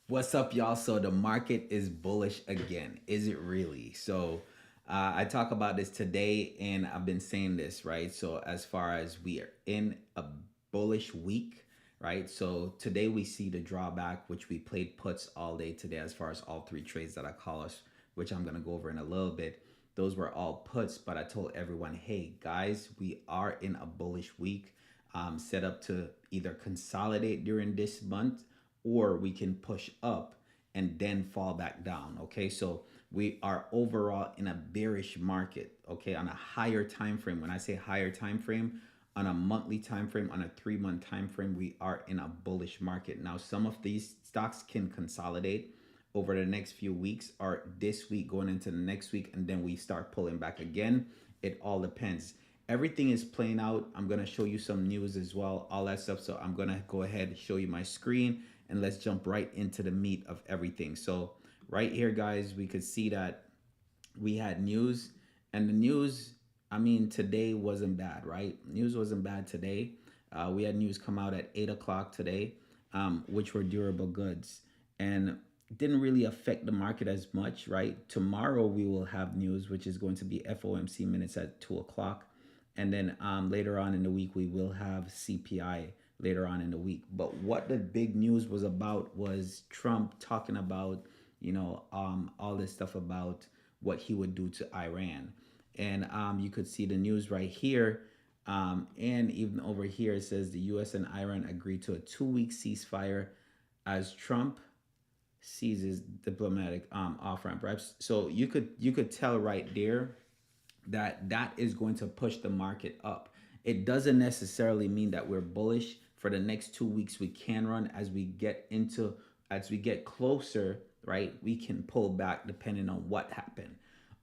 What's up, y'all? So the market is bullish again. Is it really? I talk about this today, and I've been saying this, right? So as far as we are in a bullish week, right? So today we see the drawback, which we played puts all day today, as far as all three trades that I call us, which I'm gonna go over in a little bit. Those were all puts, but I told everyone, hey guys, we are in a bullish week, set up to either consolidate during this month or we can push up and then fall back down. Okay, so we are overall in a bearish market. Okay, on a higher time frame. When I say higher time frame, on a monthly time frame, on a 3 month time frame, we are in a bullish market. Now some of these stocks can consolidate over the next few weeks or this week going into the next week, and then we start pulling back again. It all depends. Everything is playing out. I'm going to show you some news as well, all that stuff. So I'm going to go ahead and show you my screen, and let's jump right into the meat of everything. So right here, guys, we could see that we had news, and the news, I mean, today wasn't bad, right? News wasn't bad today. We had news come out at 8 o'clock today, which were durable goods, and didn't really affect the market as much, right? Tomorrow we will have news, which is going to be FOMC minutes at 2 o'clock, and then later on in the week we will have CPI later on in the week. But what the big news was about was Trump talking about, all this stuff about what he would do to Iran. And you could see the news right here. And even over here, it says the US and Iran agreed to a 2 week ceasefire as Trump seizes diplomatic off ramp. Right? So you could tell right there that that is going to push the market up. It doesn't necessarily mean that we're bullish for the next 2 weeks. We can run as we get closer, right? We can pull back depending on what happened.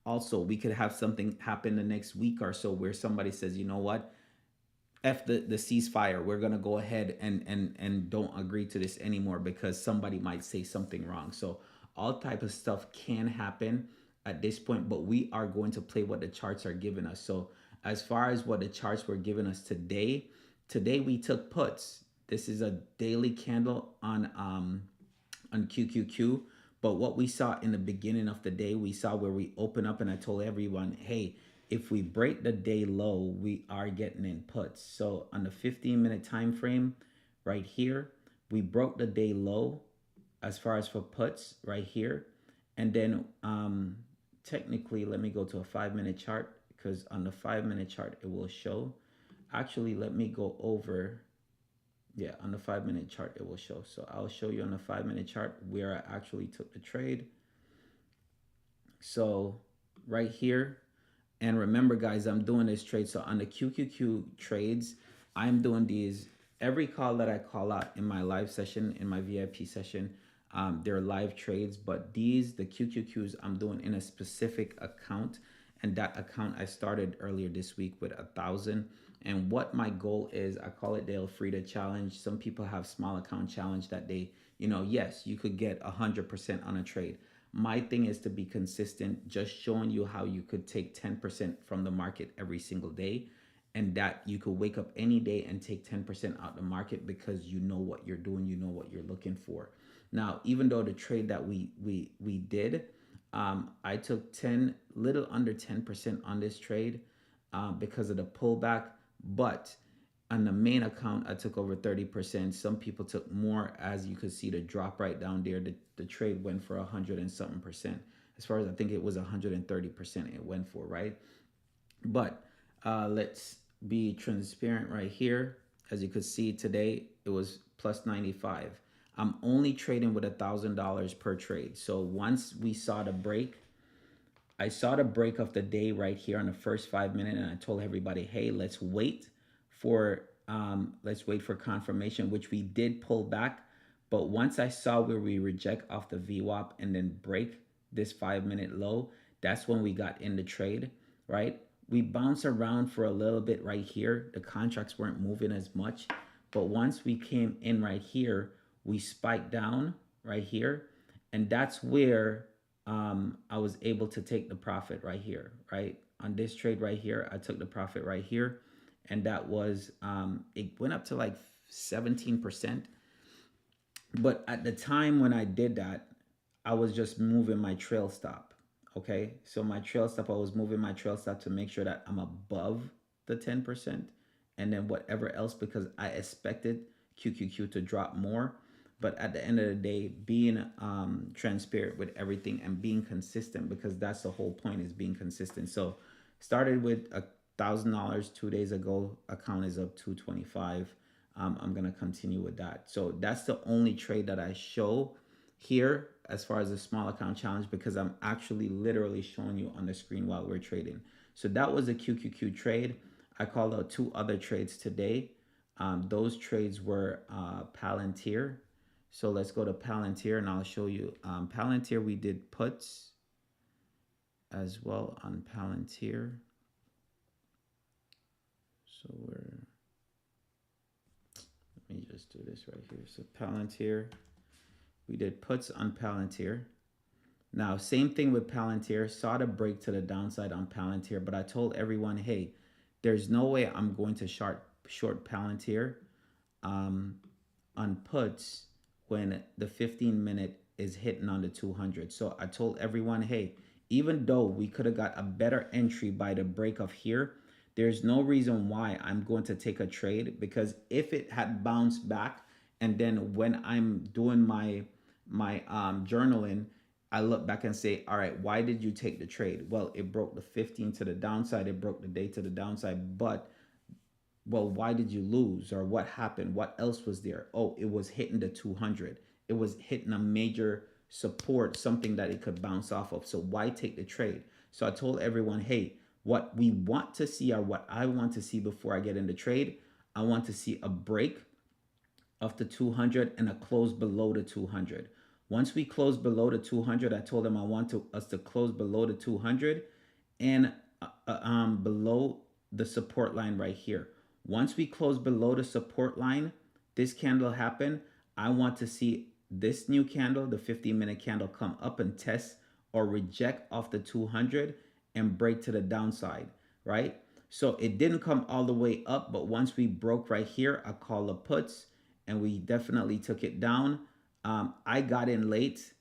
Also, we could have something happen the next week or so where somebody says, you know what, F the ceasefire. We're gonna go ahead and don't agree to this anymore because somebody might say something wrong. So all type of stuff can happen at this point, but we are going to play what the charts are giving us. So as far as what the charts were giving us today we took puts. This is a daily candle on QQQ. But what we saw in the beginning of the day, we saw where we open up, and I told everyone, hey, if we break the day low, we are getting in puts. So on the 15-minute time frame right here, we broke the day low as far as for puts right here. And then technically, let me go to a 5-minute chart, because on the 5-minute chart, it will show. Actually, let me go over, yeah, on the 5-minute chart it will show. So I'll show you on the 5-minute chart where I actually took the trade. So right here, and remember guys, I'm doing this trade. So on the QQQ trades, I'm doing these every call that I call out in my live session, in my VIP session. They're live trades, but the QQQs I'm doing in a specific account, and that account I started earlier this week with 1,000. And what my goal is, I call it the Elfrida challenge. Some people have small account challenge that they, yes, you could get 100% on a trade. My thing is to be consistent, just showing you how you could take 10% from the market every single day, and that you could wake up any day and take 10% out the market because you know what you're doing, you know what you're looking for. Now, even though the trade that we did, I took 10, little under 10% on this trade because of the pullback, but on the main account, I took over 30%. Some people took more, as you could see the drop right down there. The trade went for 100 and something percent. As far as I think it was 130% it went for, right? But let's be transparent right here. As you could see today, it was plus 95. I'm only trading with $1,000 per trade. So once we saw the break, I saw the break of the day right here on the first 5 minutes, and I told everybody, hey, let's wait for confirmation, which we did pull back. But once I saw where we reject off the VWAP and then break this 5-minute low, that's when we got in the trade, right? We bounced around for a little bit right here. The contracts weren't moving as much. But once we came in right here, we spiked down right here. And that's where I was able to take the profit right here, right? On this trade right here, I took the profit right here. And that was, it went up to like 17%. But at the time when I did that, I was just moving my trail stop. Okay. So my trail stop, I was moving my trail stop to make sure that I'm above the 10%. And then whatever else, because I expected QQQ to drop more. But at the end of the day, being transparent with everything and being consistent, because that's the whole point, is being consistent. So started with $1,000 2 days ago. Account is up 225. I'm gonna continue with that. So that's the only trade that I show here as far as the small account challenge, because I'm actually literally showing you on the screen while we're trading. So that was a QQQ trade. I called out two other trades today. Those trades were Palantir. So let's go to Palantir and I'll show you. Palantir, we did puts as well on Palantir. So let me just do this right here. So Palantir, we did puts on Palantir. Now, same thing with Palantir. Saw the break to the downside on Palantir, but I told everyone, hey, there's no way I'm going to short Palantir um, on puts when the 15-minute is hitting on the 200. So I told everyone, hey, even though we could have got a better entry by the break of here, there's no reason why I'm going to take a trade, because if it had bounced back and then when I'm doing my journaling, I look back and say, all right, why did you take the trade? Well, it broke the 15 to the downside, it broke the day to the downside, but well, why did you lose, or what happened? What else was there? Oh, it was hitting the 200. It was hitting a major support, something that it could bounce off of. So why take the trade? So I told everyone, hey, what we want to see, or what I want to see before I get in the trade, I want to see a break of the 200 and a close below the 200. Once we close below the 200, I told them I want us to close below the 200 and below the support line right here. Once we close below the support line, this candle happened. I want to see this new candle, the 15-minute candle, come up and test or reject off the 200 and break to the downside, right? So it didn't come all the way up, but once we broke right here, I call the puts and we definitely took it down. I got in late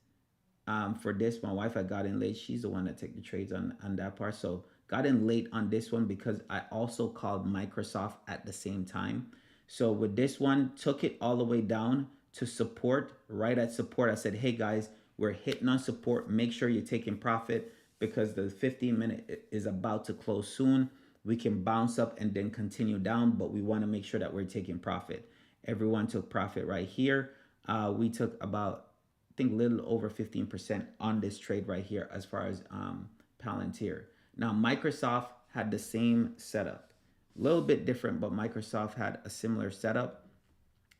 for this. My wife, I got in late. She's the one that take the trades on that part. So got in late on this one because I also called Microsoft at the same time. So with this one, took it all the way down to support. Right at support, I said, hey guys, we're hitting on support. Make sure you're taking profit because the 15-minute is about to close soon. We can bounce up and then continue down, but we want to make sure that we're taking profit. Everyone took profit right here. We took about, I think, a little over 15% on this trade right here as far as Palantir. Now, Microsoft had the same setup. A little bit different, but Microsoft had a similar setup.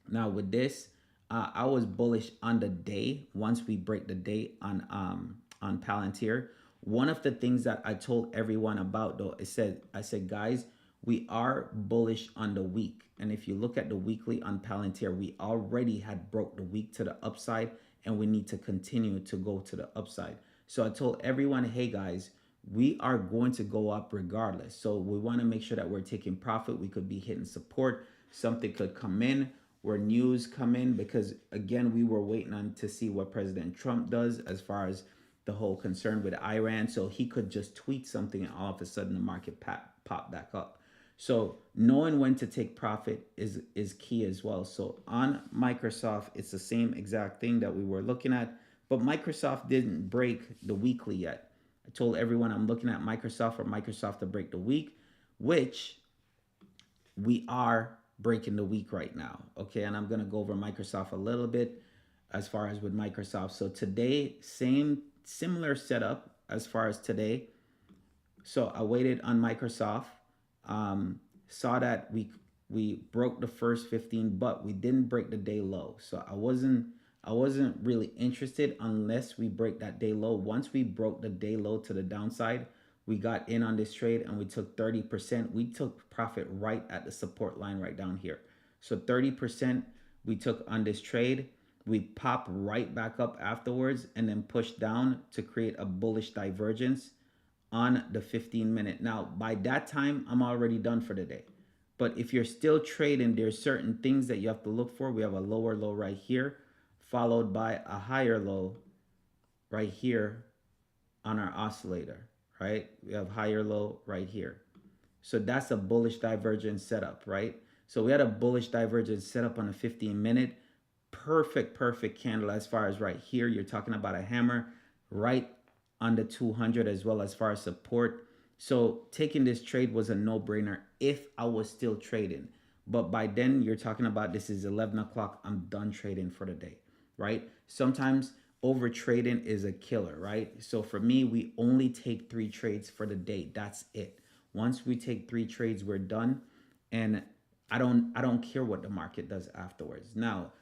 Now, with this, I was bullish on the day once we break the day on Palantir. One of the things that I told everyone about, though, I said, guys, we are bullish on the week. And if you look at the weekly on Palantir, we already had broke the week to the upside and we need to continue to go to the upside. So I told everyone, hey guys, we are going to go up regardless. So we want to make sure that we're taking profit. We could be hitting support. Something could come in where news come in, because again, we were waiting on to see what President Trump does as far as the whole concern with Iran. So he could just tweet something and all of a sudden the market pop back up. So knowing when to take profit is key as well. So on Microsoft, it's the same exact thing that we were looking at, but Microsoft didn't break the weekly yet. I told everyone I'm looking at Microsoft for Microsoft to break the week, which we are breaking the week right now. Okay, and I'm going to go over Microsoft a little bit as far as with Microsoft. So today, similar setup as far as today. So I waited on Microsoft, saw that we broke the first 15, but we didn't break the day low. So I wasn't really interested unless we break that day low. Once we broke the day low to the downside, we got in on this trade and we took 30%. We took profit right at the support line right down here. So 30% we took on this trade. We popped right back up afterwards and then pushed down to create a bullish divergence on the 15-minute. Now, by that time, I'm already done for the day. But if you're still trading, there's certain things that you have to look for. We have a lower low right here followed by a higher low right here on our oscillator, right? We have higher low right here. So that's a bullish divergence setup, right? So we had a bullish divergence setup on a 15-minute. Perfect candle as far as right here. You're talking about a hammer right on the 200 as well as far as support. So taking this trade was a no-brainer if I was still trading. But by then, you're talking about this is 11 o'clock. I'm done trading for the day, right? Sometimes over trading is a killer, right? So for me, we only take 3 trades for the day. That's it. Once we take 3 trades, we're done. And I don't care what the market does afterwards. Now,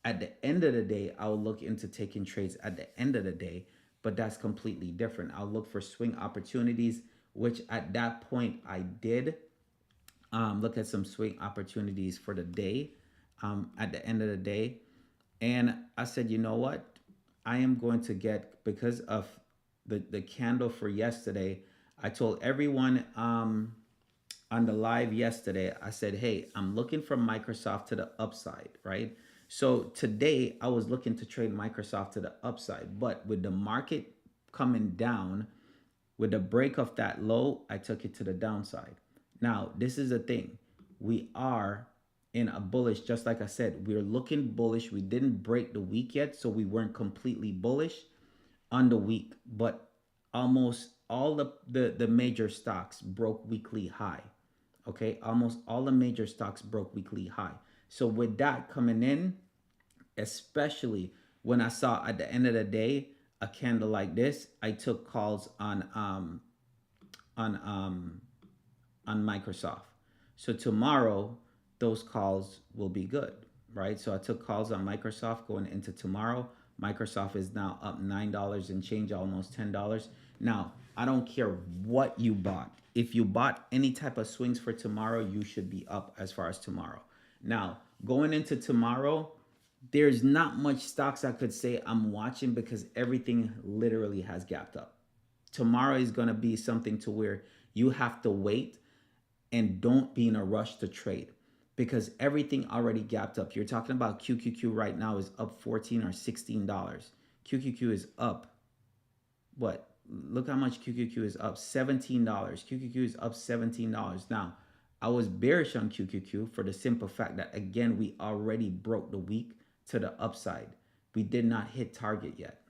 at the end of the day, I'll look into taking trades at the end of the day, but that's completely different. I'll look for swing opportunities, which at that point I did look at some swing opportunities for the day at the end of the day. And I said, you know what? I am going to get, because of the candle for yesterday, I told everyone on the live yesterday, I said, hey, I'm looking for Microsoft to the upside, right? So today I was looking to trade Microsoft to the upside, but with the market coming down, with the break of that low, I took it to the downside. Now, this is the thing. We are in a bullish, just like I said, we're looking bullish. We didn't break the week yet, so we weren't completely bullish on the week, but almost all the major stocks broke weekly high. Okay, almost all the major stocks broke weekly high. So with that coming in, especially when I saw at the end of the day a candle like this, I took calls on um on Microsoft. So tomorrow those calls will be good, right? So I took calls on Microsoft going into tomorrow. Microsoft is now up $9 and change, almost $10. Now, I don't care what you bought. If you bought any type of swings for tomorrow, you should be up as far as tomorrow. Now, going into tomorrow, there's not much stocks I could say I'm watching because everything literally has gapped up. Tomorrow is going to be something to where you have to wait and don't be in a rush to trade because everything already gapped up. You're talking about QQQ right now is up 14 or $16. QQQ is up what? Look how much QQQ is up, $17. QQQ is up $17. Now, I was bearish on QQQ for the simple fact that again, we already broke the week to the upside. We did not hit target yet.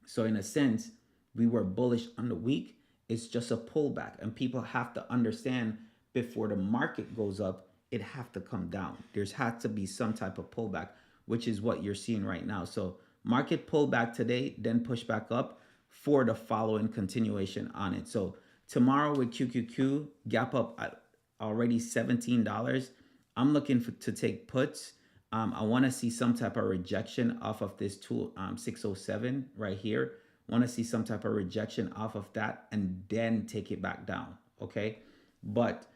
So in a sense, we were bullish on the week. It's just a pullback, and people have to understand before the market goes up, it have to come down. There's had to be some type of pullback, which is what you're seeing right now. So market pullback today, then push back up for the following continuation on it. So tomorrow with QQQ, gap up at already $17. I'm looking to take puts. I want to see some type of rejection off of this tool 607 right here. Want to see some type of rejection off of that and then take it back down. Okay. But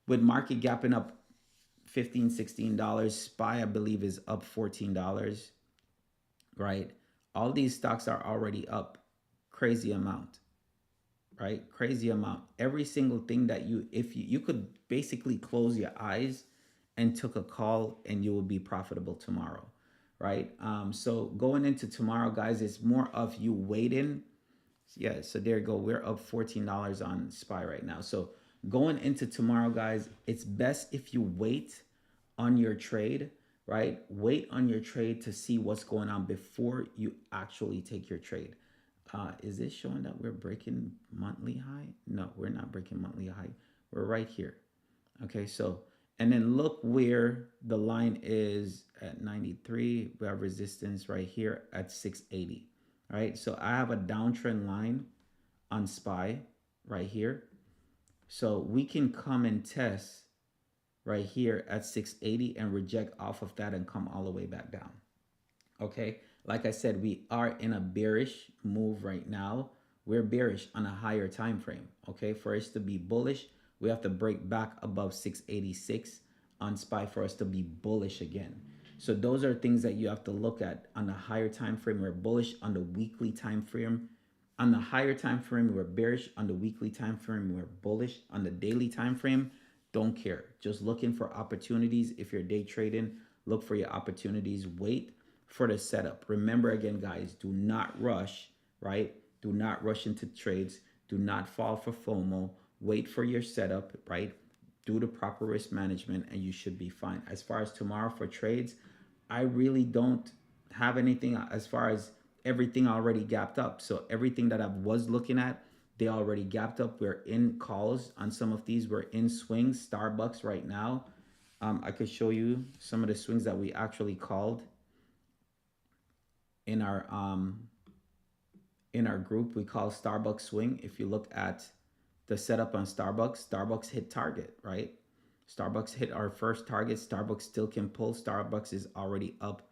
with market gapping up $15, $16, SPY, I believe, is up $14. Right. All these stocks are already up crazy amount. Right. Crazy amount. Every single thing that if you could basically close your eyes and took a call and you will be profitable tomorrow, right? So going into tomorrow, guys, it's more of you waiting. Yeah, so there you go. We're up $14 on SPY right now. So going into tomorrow, guys, it's best if you wait on your trade, right? Wait on your trade to see what's going on before you actually take your trade. Is this showing that we're breaking monthly high? No, we're not breaking monthly high. We're right here. Okay, so and then look where the line is at 93. We have resistance right here at 680. Right, so I have a downtrend line on SPY right here. So we can come and test right here at 680 and reject off of that and come all the way back down. Okay, like I said, we are in a bearish move right now. We're bearish on a higher time frame. Okay, for us to be bullish, we have to break back above 686 on SPY for us to be bullish again. So those are things that you have to look at on the higher time frame. We're bullish on the weekly time frame. On the higher time frame, we're bearish. On the weekly time frame, we're bullish. On the daily time frame, don't care. Just looking for opportunities. If you're day trading, look for your opportunities. Wait for the setup. Remember again, guys, do not rush, right? Do not rush into trades. Do not fall for FOMO. Wait for your setup, right? Do the proper risk management and you should be fine. As far as tomorrow for trades, I really don't have anything as far as everything already gapped up. So everything that I was looking at, they already gapped up. We're in calls on some of these. We're in swings. Starbucks right now. I could show you some of the swings that we actually called in our group. We call Starbucks swing. If you look at the setup on Starbucks, Starbucks hit target, right? Starbucks hit our first target. Starbucks still can pull. Starbucks is already up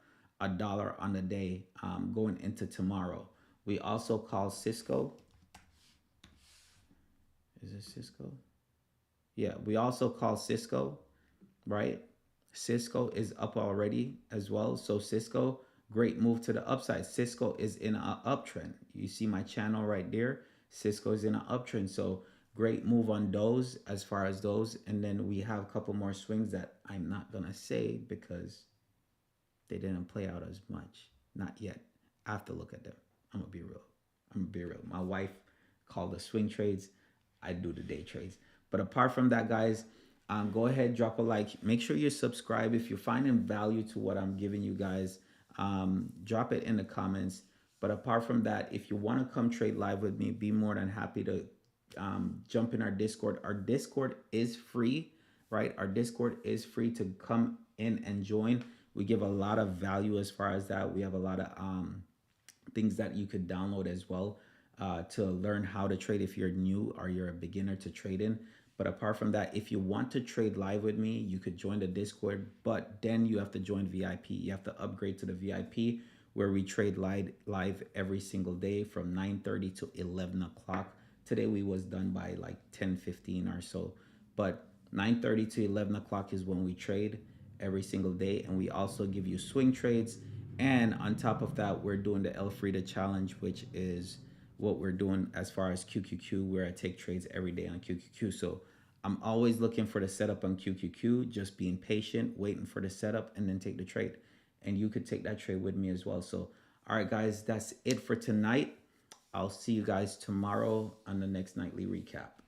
$1 on the day going into tomorrow. We also call Cisco. Is it Cisco? Yeah, we also call Cisco, right? Cisco is up already as well. So Cisco, great move to the upside. Cisco is in an uptrend. You see my channel right there. Cisco is in an uptrend. So great move on those as far as those. And then we have a couple more swings that I'm not going to say because they didn't play out as much. Not yet. I have to look at them. I'm going to be real. I'm going to be real. My wife called the swing trades. I do the day trades. But apart from that, guys, go ahead, drop a like. Make sure you subscribe. If you're finding value to what I'm giving you guys, drop it in the comments. But apart from that, if you want to come trade live with me, be more than happy to jump in our Discord. Our Discord is free, right? Our Discord is free to come in and join. We give a lot of value as far as that. We have a lot of things that you could download as well to learn how to trade if you're new or you're a beginner to trade in. But apart from that, if you want to trade live with me, you could join the Discord, but then you have to join VIP. You have to upgrade to the VIP where we trade live every single day from 9:30 to 11 o'clock. Today we was done by like 10:15 or so, but 9:30 to 11 o'clock is when we trade every single day. And we also give you swing trades. And on top of that, we're doing the Elfrida challenge, which is what we're doing as far as QQQ, where I take trades every day on QQQ. So I'm always looking for the setup on QQQ, just being patient, waiting for the setup, and then take the trade. And you could take that trade with me as well. So, all right, guys, that's it for tonight. I'll see you guys tomorrow on the next nightly recap.